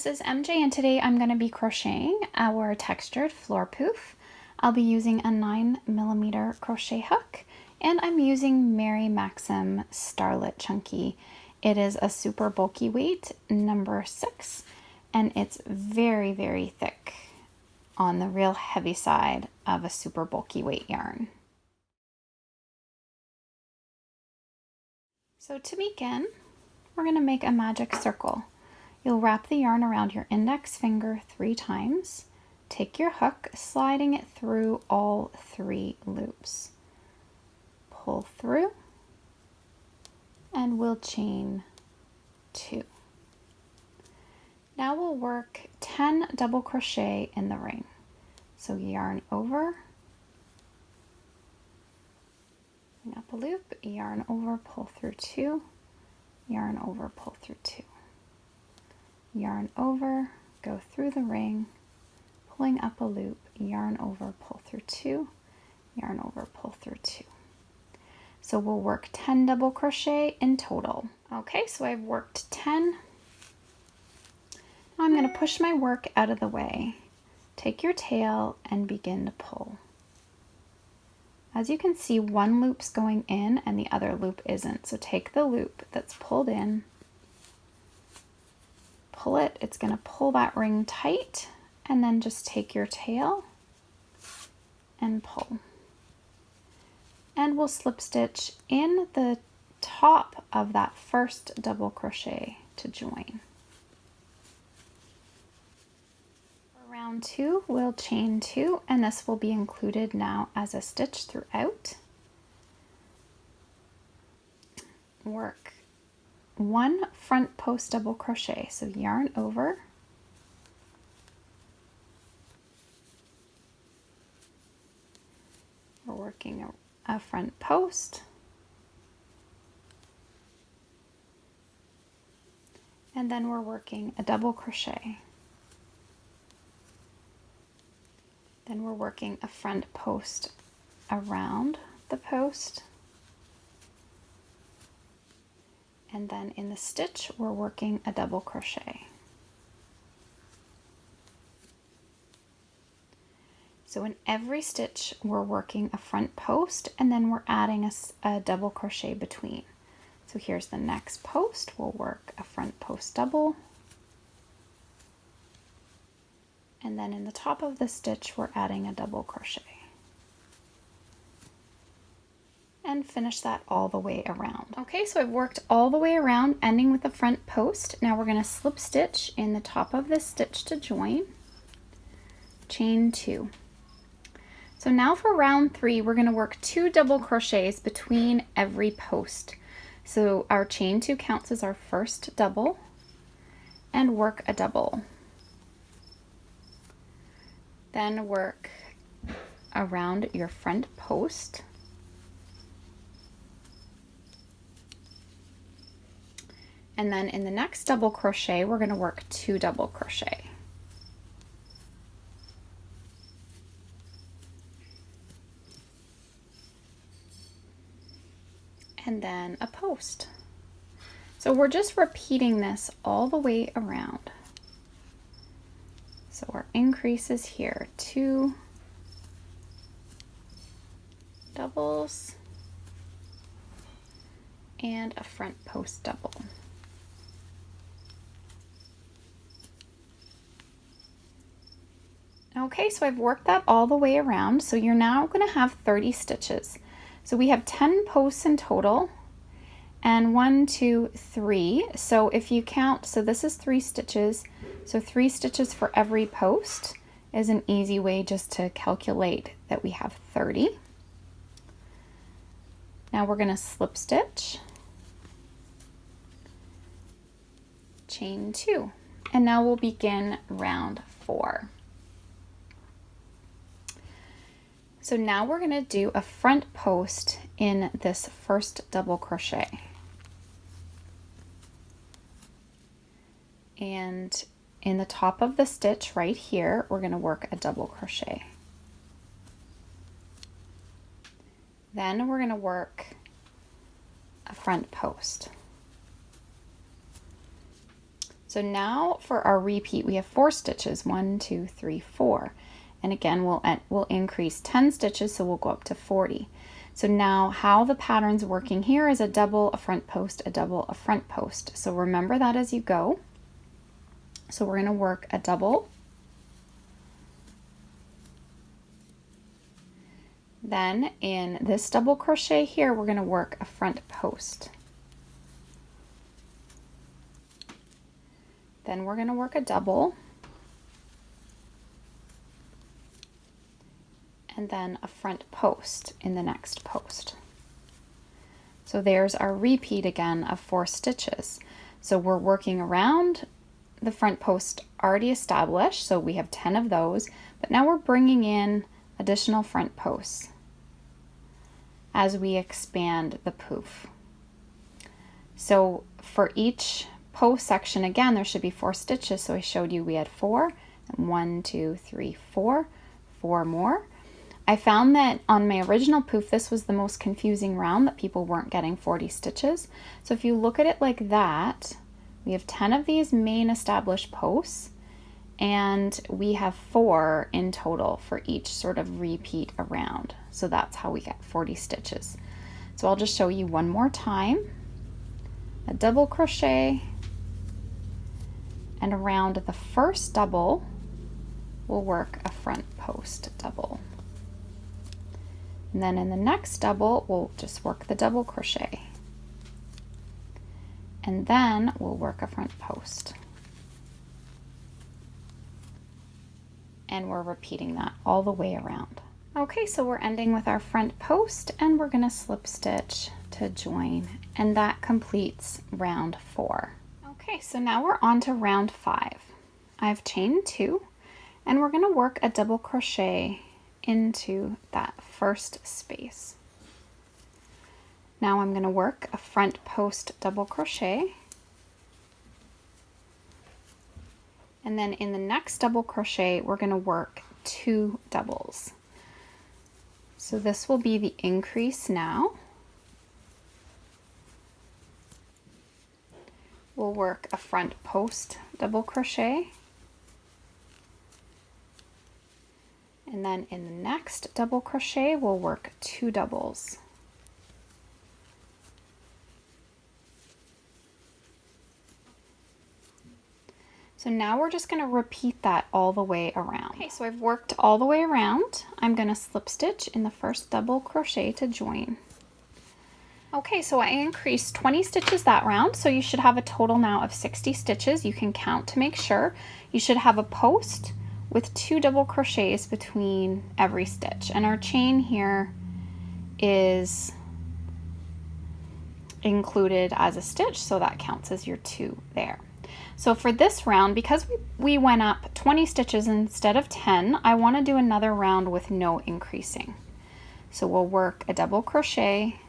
is MJ and today I'm going to be crocheting our textured floor poof. I'll be using a 9mm crochet hook and I'm using Mary Maxim Starlette Chunky. It is a super bulky weight, number 6, and it's very, very thick on the real heavy side of a super bulky weight yarn. So to begin, we're going to make a magic circle. You'll wrap the yarn around your index finger 3 times. Take your hook, sliding it through all 3 loops. Pull through, and we'll chain 2. Now we'll work 10 double crochet in the ring. So yarn over, bring up a loop, yarn over, pull through 2, yarn over, pull through 2. Yarn over, go through the ring, pulling up a loop, yarn over, pull through 2, yarn over, pull through 2. So we'll work 10 double crochet in total. Okay, so I've worked 10. Now I'm going to push my work out of the way. Take your tail and begin to pull. As you can see, one loop's going in and the other loop isn't. So take the loop that's pulled in, pull it, it's going to pull that ring tight, and then just take your tail and pull. And we'll slip stitch in the top of that first double crochet to join. For round 2, we'll chain 2, and this will be included now as a stitch throughout. Work 1 front post double crochet, so yarn over, we're working a front post, and then we're working a double crochet, then we're working a front post around the post, and then in the stitch we're working a double crochet. So in every stitch we're working a front post, and then we're adding a double crochet between. So here's the next post, we'll work a front post double, and then in the top of the stitch we're adding a double crochet. And finish that all the way around. Okay, so I've worked all the way around, ending with the front post. Now we're going to slip stitch in the top of this stitch to join, chain 2. So now for round 3, we're going to work 2 double crochets between every post. So our chain 2 counts as our first double, and work a double. Then work around your front post, and then in the next double crochet we're going to work 2 double crochet. And then a post. So we're just repeating this all the way around. So our increase is here, 2 doubles and a front post double. Okay, so I've worked that all the way around, so you're now going to have 30 stitches. So we have 10 posts in total, and 1, 2, 3. So if you count, so this is 3 stitches, so 3 stitches for every post is an easy way just to calculate that we have 30. Now we're going to slip stitch, chain 2, and now we'll begin round 4. So now we're going to do a front post in this first double crochet. And in the top of the stitch right here, we're going to work a double crochet. Then we're going to work a front post. So now for our repeat, we have 4 stitches, 1, 2, 3, 4. And again, we'll increase 10 stitches, so we'll go up to 40. So now how the pattern's working here is a double, a front post, a double, a front post. So remember that as you go. So we're gonna work a double, then in this double crochet here, we're gonna work a front post. Then we're gonna work a double, and then a front post in the next post. So there's our repeat again of 4 stitches. So we're working around the front post already established, so we have 10 of those, but now we're bringing in additional front posts as we expand the poof. So for each post section, again, there should be 4 stitches. So I showed you we had 4, and 1, 2, 3, 4, 4 more. I found that on my original poof, this was the most confusing round, that people weren't getting 40 stitches. So if you look at it like that, we have 10 of these main established posts, and we have 4 in total for each sort of repeat around. So that's how we get 40 stitches. So I'll just show you one more time. A double crochet, and around the first double, we'll work a front post double. And then in the next double, we'll just work the double crochet. And then we'll work a front post. And we're repeating that all the way around. Okay, so we're ending with our front post, and we're gonna slip stitch to join, and that completes round 4. Okay, so now we're on to round 5. I've chained 2, and we're gonna work a double crochet into that first space. Now I'm going to work a front post double crochet, and then in the next double crochet we're going to work 2 doubles. So this will be the increase now. We'll work a front post double crochet, and then in the next double crochet we'll work 2 doubles. So now we're just going to repeat that all the way around. Okay, so I've worked all the way around. I'm going to slip stitch in the first double crochet to join. Okay, so I increased 20 stitches that round, so you should have a total now of 60 stitches. You can count to make sure. You should have a post with 2 double crochets between every stitch, and our chain here is included as a stitch, so that counts as your 2 there. So for this round, because we went up 20 stitches instead of 10, I want to do another round with no increasing. So we'll work a double crochet.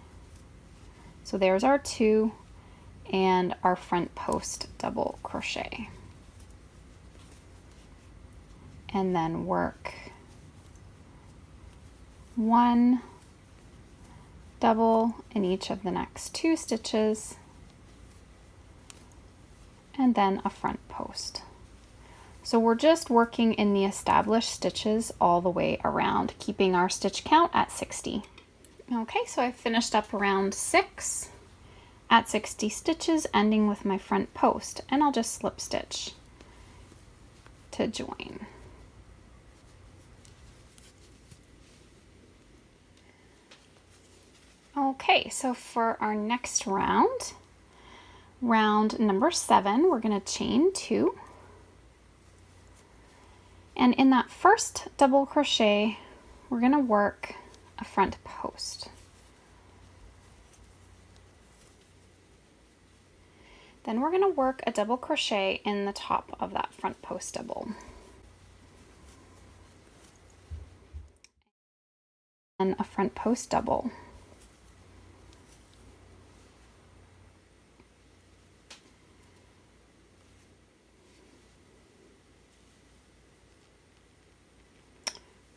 So there's our 2 and our front post double crochet. And then work 1 double in each of the next 2 stitches, and then a front post. So we're just working in the established stitches all the way around, keeping our stitch count at 60. Okay, so I finished up round 6 at 60 stitches, ending with my front post, and I'll just slip stitch to join. Okay, so for our next round, round number 7, we're going to chain 2, and in that first double crochet we're going to work a front post. Then we're going to work a double crochet in the top of that front post double, and a front post double.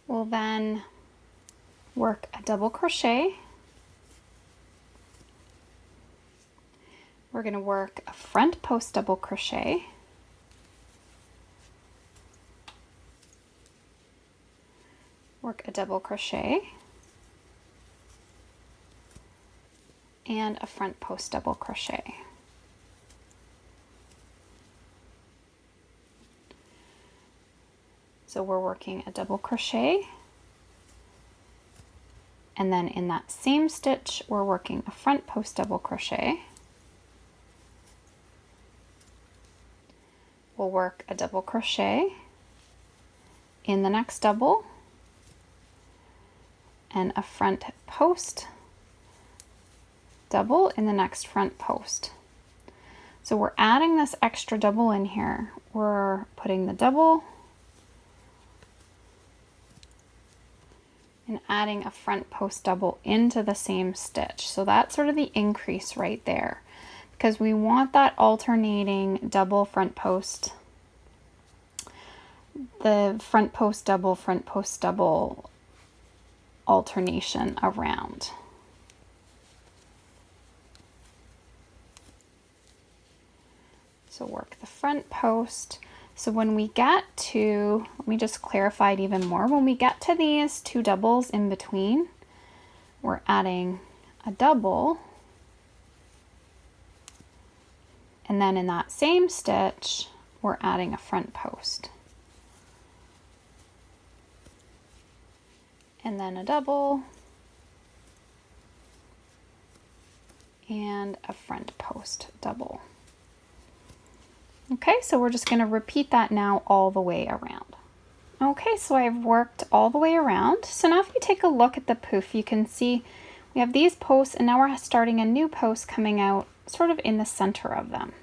We'll then work a double crochet. We're going to work a front post double crochet, work a double crochet, and a front post double crochet. So we're working a double crochet, and then in that same stitch we're working a front post double crochet. We'll work a double crochet in the next double and a front post double in the next front post. So we're adding this extra double in here. We're putting the double and adding a front post double into the same stitch. So that's sort of the increase right there, because we want that alternating double front post, the front post double alternation around. So work the front post. So when we get to, let me just clarify it even more, when we get to these two doubles in between, we're adding a double, and then in that same stitch we're adding a front post, and then a double and a front post double. Okay, so we're just going to repeat that now all the way around. Okay, so I've worked all the way around. So now if you take a look at the poof, you can see we have these posts, and now we're starting a new post coming out sort of in the center of them,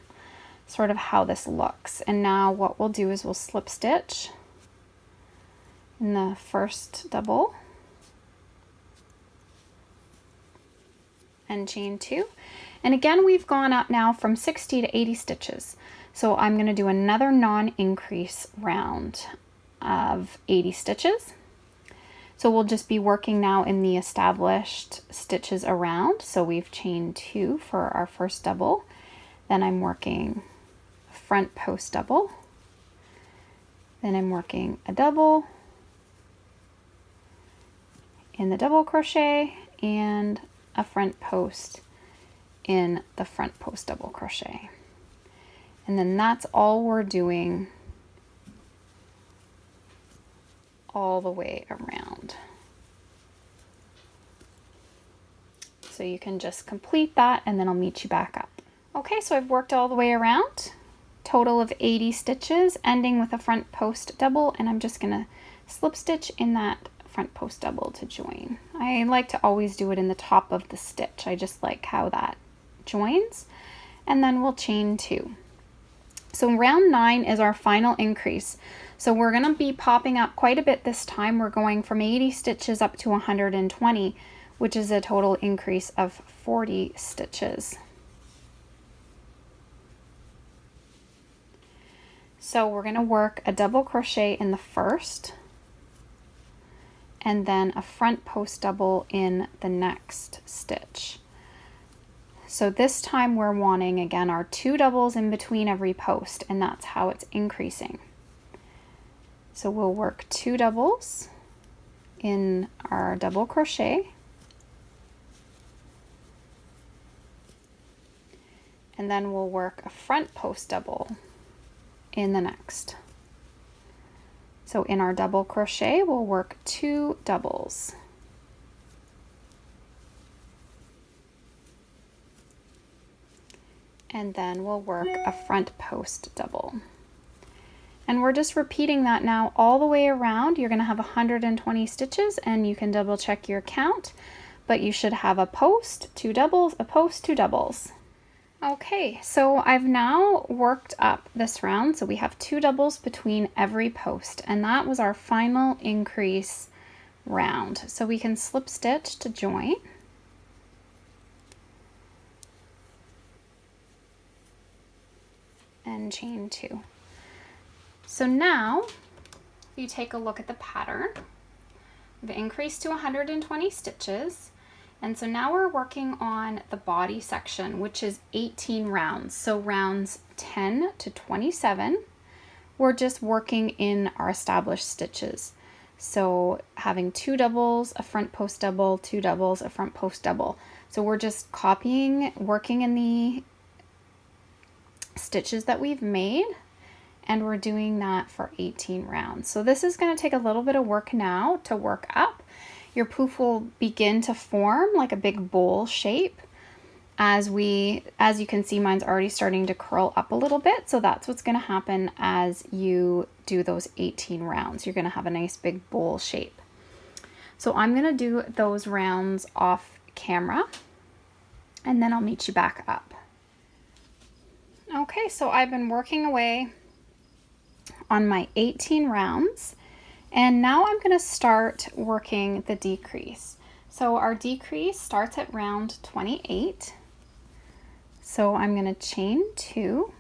sort of how this looks. And now what we'll do is we'll slip stitch in the first double and chain 2. And again, we've gone up now from 60 to 80 stitches. So I'm going to do another non-increase round of 80 stitches. So we'll just be working now in the established stitches around. So we've chained 2 for our first double. Then I'm working a front post double. Then I'm working a double in the double crochet and a front post in the front post double crochet. And then that's all we're doing all the way around. So you can just complete that and then I'll meet you back up. Okay, so I've worked all the way around, total of 80 stitches, ending with a front post double, and I'm just gonna slip stitch in that front post double to join. I like to always do it in the top of the stitch. I just like how that joins. And then we'll chain 2. So round 9 is our final increase. So we're going to be popping up quite a bit this time. We're going from 80 stitches up to 120, which is a total increase of 40 stitches. So we're going to work a double crochet in the first, and then a front post double in the next stitch. So this time we're wanting, again, our 2 doubles in between every post, and that's how it's increasing. So we'll work 2 doubles in our double crochet, and then we'll work a front post double in the next. So in our double crochet, we'll work 2 doubles. And then we'll work a front post double. And we're just repeating that now all the way around. You're going to have 120 stitches, and you can double check your count, but you should have a post, 2 doubles, a post, 2 doubles. Okay, so I've now worked up this round, so we have 2 doubles between every post, and that was our final increase round. So we can slip stitch to join. And chain 2. So now, if you take a look at the pattern, we've increased to 120 stitches, and so now we're working on the body section, which is 18 rounds. So rounds 10 to 27, we're just working in our established stitches. So having 2 doubles, a front post double, 2 doubles, a front post double. So we're just copying, working in the stitches that we've made, and we're doing that for 18 rounds. So this is going to take a little bit of work now to work up. Your poof will begin to form like a big bowl shape. As you can see, mine's already starting to curl up a little bit. So that's what's going to happen as you do those 18 rounds. You're going to have a nice big bowl shape. So I'm going to do those rounds off camera, and then I'll meet you back up. Okay, so I've been working away on my 18 rounds, and now I'm going to start working the decrease. So our decrease starts at round 28. So I'm going to chain 2,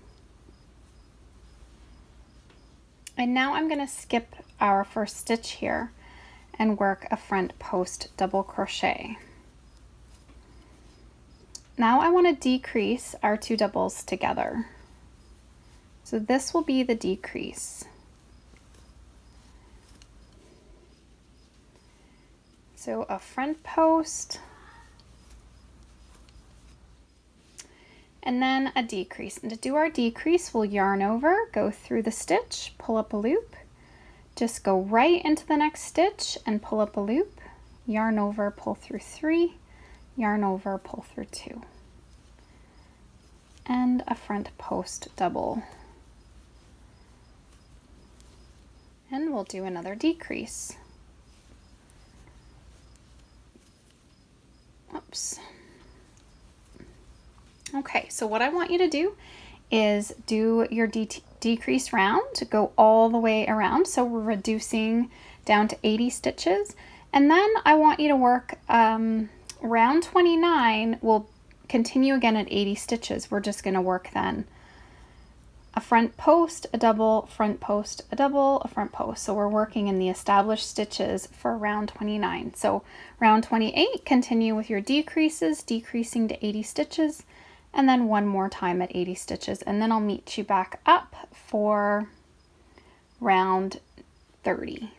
and now I'm going to skip our first stitch here and work a front post double crochet. Now I want to decrease our 2 doubles together. So this will be the decrease. So a front post, and then a decrease. And to do our decrease, we'll yarn over, go through the stitch, pull up a loop, just go right into the next stitch and pull up a loop, yarn over, pull through 3, yarn over, pull through 2, and a front post double. And we'll do another decrease. Oops. Okay, so what I want you to do is do your decrease round, go all the way around. So we're reducing down to 80 stitches. And then I want you to work round 29, we'll continue again at 80 stitches. We're just going to work then a front post, a double, front post, a double, a front post. So we're working in the established stitches for round 29. So round 28, continue with your decreases, decreasing to 80 stitches, and then one more time at 80 stitches. And then I'll meet you back up for round 30.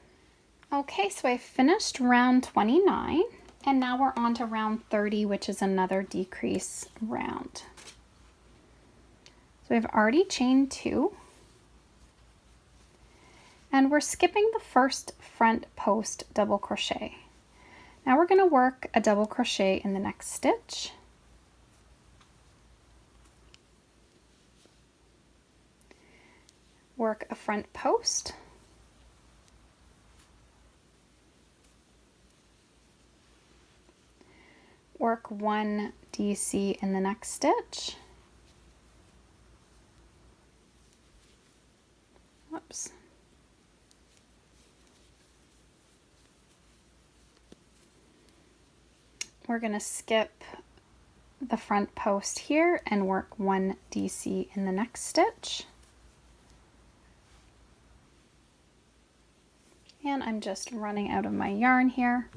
Okay, so I finished round 29, and now we're on to round 30, which is another decrease round. So we've already chained 2, and we're skipping the first front post double crochet. Now we're going to work a double crochet in the next stitch. Work a front post. Work 1 DC in the next stitch. Whoops. We're going to skip the front post here and work 1 DC in the next stitch. And I'm just running out of my yarn here.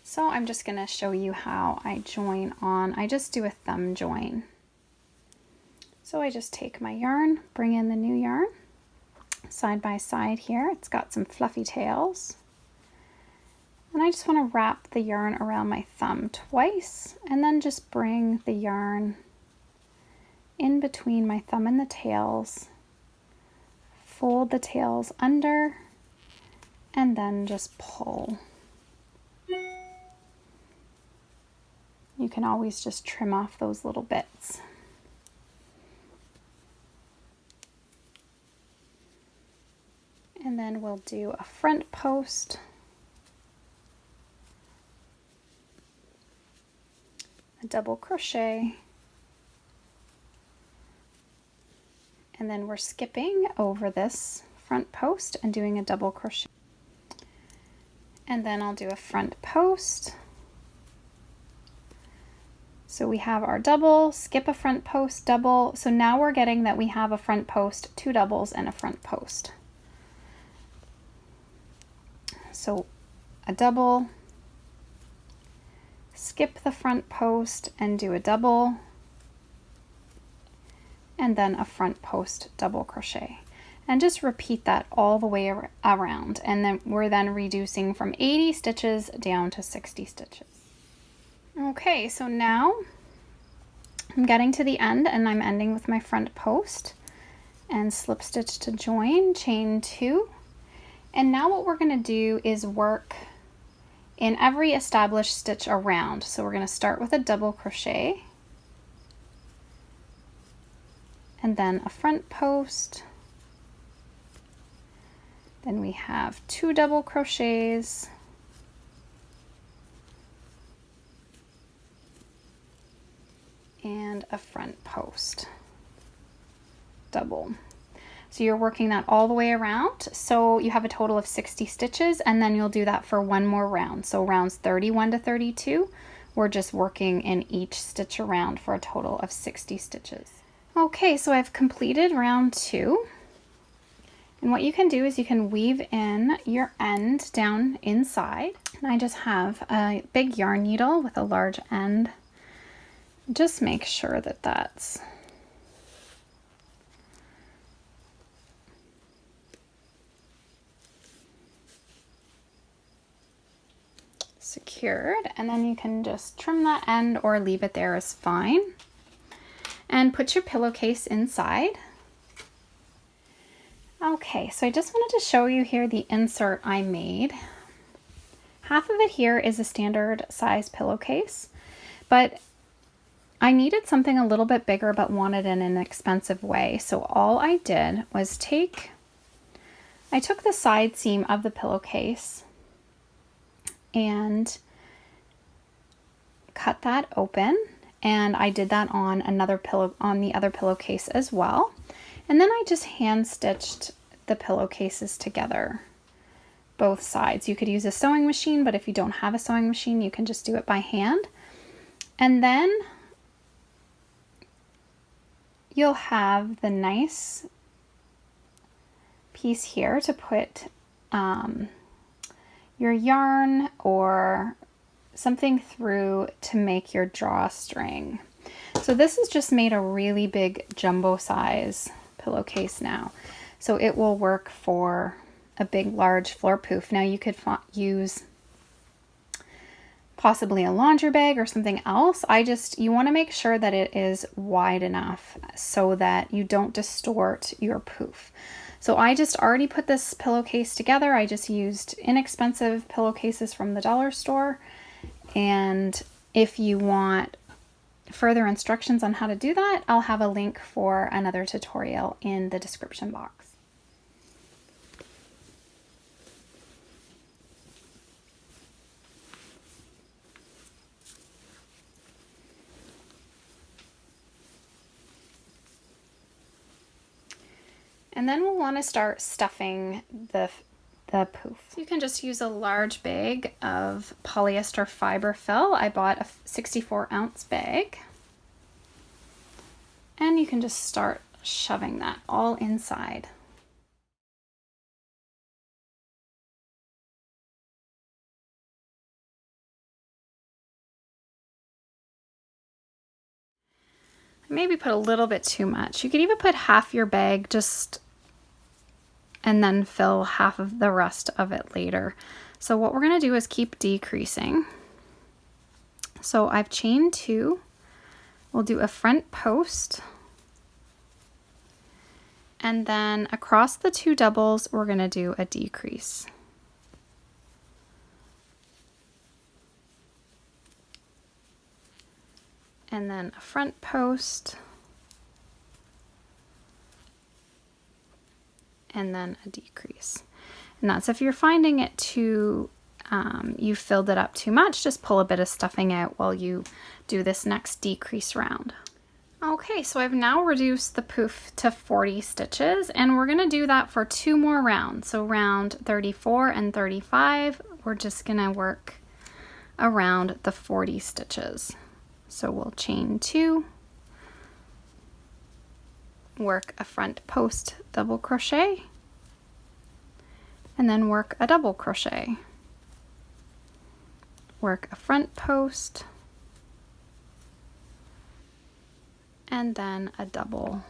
So I'm just going to show you how I join on. I just do a thumb join. So I just take my yarn, bring in the new yarn, side by side here. It's got some fluffy tails. And I just want to wrap the yarn around my thumb twice, and then just bring the yarn in between my thumb and the tails, fold the tails under, and then just pull. You can always just trim off those little bits. And then we'll do a front post, a double crochet, and then we're skipping over this front post and doing a double crochet. And then I'll do a front post. So we have our double, skip a front post, double. So now we're getting that we have a front post, 2 doubles, and a front post. So a double, skip the front post and do a double, and then a front post double crochet. And just repeat that all the way around. And then we're reducing from 80 stitches down to 60 stitches. Okay, so now I'm getting to the end and I'm ending with my front post and slip stitch to join, chain 2. And now what we're going to do is work in every established stitch around. So we're going to start with a double crochet and then a front post. Then we have 2 double crochets, and a front post, double. So you're working that all the way around. So you have a total of 60 stitches, and then you'll do that for one more round. So rounds 31 to 32, we're just working in each stitch around for a total of 60 stitches. Okay, so I've completed round 2. And what you can do is you can weave in your end down inside. And I just have a big yarn needle with a large end. Just make sure that that's secured. And then you can just trim that end or leave it there is fine. And put your pillowcase inside. Okay, so I just wanted to show you here the insert I made. Half of it here is a standard size pillowcase, but I needed something a little bit bigger but wanted in an inexpensive way. So all I did was I took the side seam of the pillowcase and cut that open, and I did that on the other pillowcase as well. And then I just hand stitched the pillowcases together, both sides. You could use a sewing machine, but if you don't have a sewing machine, you can just do it by hand. And then you'll have the nice piece here to put your yarn or something through to make your drawstring. So this has just made a really big jumbo size pillowcase now. So it will work for a big, large floor poof. Now you could use possibly a laundry bag or something else. You want to make sure that it is wide enough so that you don't distort your poof. So I just already put this pillowcase together. I just used inexpensive pillowcases from the dollar store. And if you want further instructions on how to do that, I'll have a link for another tutorial in the description box. And then we'll want to start stuffing the poof. So you can just use a large bag of polyester fiberfill. I bought a 64-ounce bag. And you can just start shoving that all inside. I maybe put a little bit too much. You could even put half your bag and then fill half of the rest of it later. So what we're going to do is keep decreasing. So I've chained 2. We'll do a front post. And then across the 2 doubles, we're going to do a decrease. And then a front post. And then a decrease. And that's if you're finding it too, you filled it up too much, just pull a bit of stuffing out while you do this next decrease round. Okay, so I've now reduced the poof to 40 stitches, and we're gonna do that for 2 more rounds. So round 34 and 35, we're just gonna work around the 40 stitches. So we'll chain 2, work a front post double crochet, and then work a double crochet, work a front post, and then a double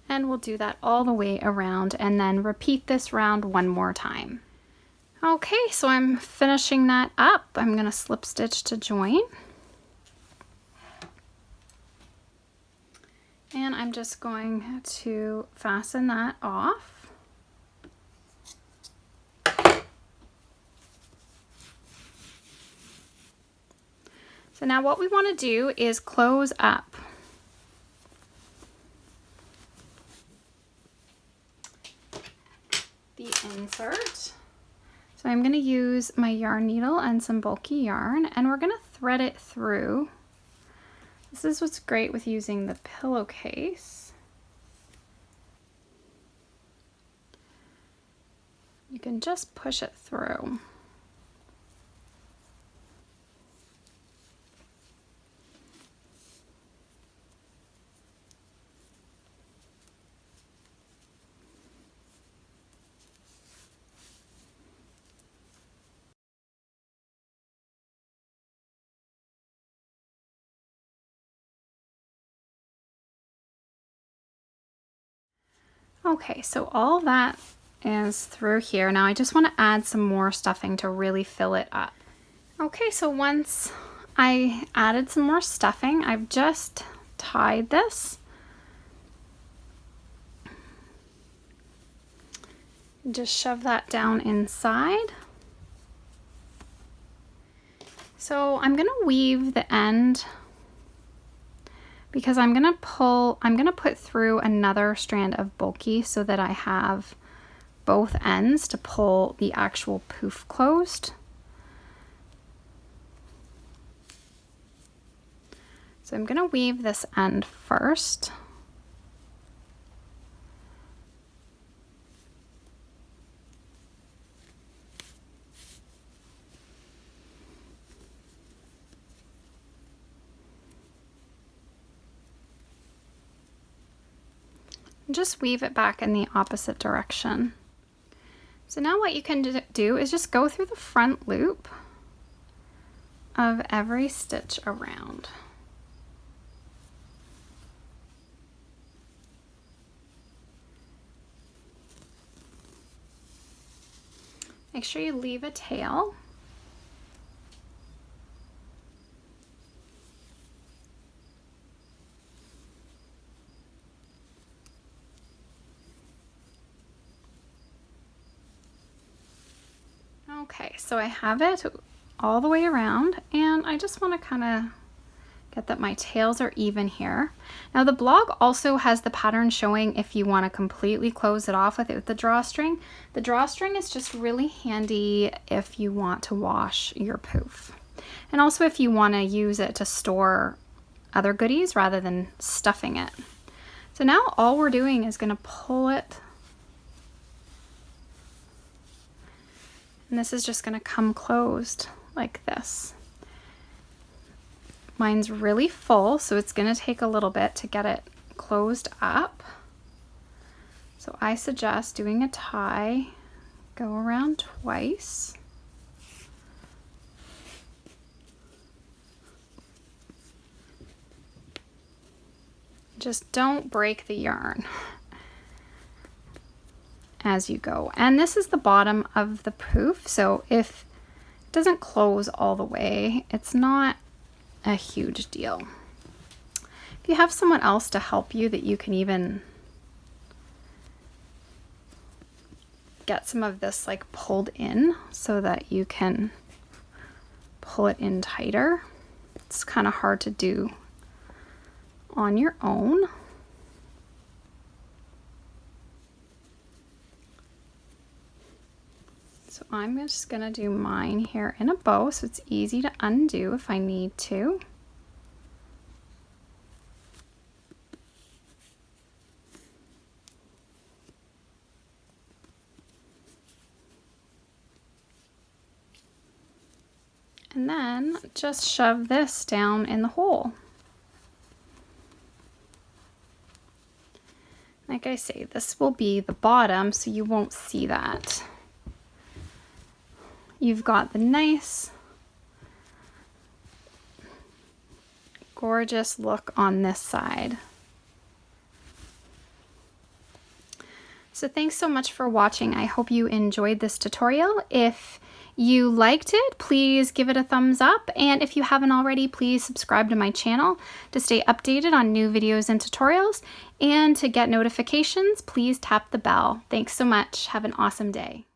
And we'll do that all the way around and then repeat this round one more time. Okay, so I'm finishing that up. I'm going to slip stitch to join. And I'm just going to fasten that off. So now what we want to do is close up. The insert. So I'm going to use my yarn needle and some bulky yarn, and we're going to thread it through. This is what's great with using the pillowcase. You can just push it through. Okay, so all that is through here. Now I just want to add some more stuffing to really fill it up. Okay, so once I added some more stuffing, I've just tied this. Just shove that down inside. So I'm going to weave the end because I'm going to put through another strand of bulky so that I have both ends to pull the actual poof closed. So I'm going to weave this end first. Just weave it back in the opposite direction. So now what you can do is just go through the front loop of every stitch around. Make sure you leave a tail. Okay, so I have it all the way around, and I just want to kind of get that my tails are even here. Now the blog also has the pattern showing if you want to completely close it off without the drawstring. The drawstring is just really handy if you want to wash your poof. And also if you want to use it to store other goodies rather than stuffing it. So now all we're doing is going to pull it. And this is just going to come closed like this. Mine's really full, so it's going to take a little bit to get it closed up. So I suggest doing a tie, go around twice. Just don't break the yarn as you go. And this is the bottom of the poof, so if it doesn't close all the way, it's not a huge deal. If you have someone else to help you that you can even get some of this like pulled in so that you can pull it in tighter. It's kind of hard to do on your own. So I'm just going to do mine here in a bow so it's easy to undo if I need to. And then just shove this down in the hole. Like I say, this will be the bottom, so you won't see that. You've got the nice, gorgeous look on this side. So thanks so much for watching. I hope you enjoyed this tutorial. If you liked it, please give it a thumbs up. And if you haven't already, please subscribe to my channel to stay updated on new videos and tutorials. And to get notifications, please tap the bell. Thanks so much. Have an awesome day.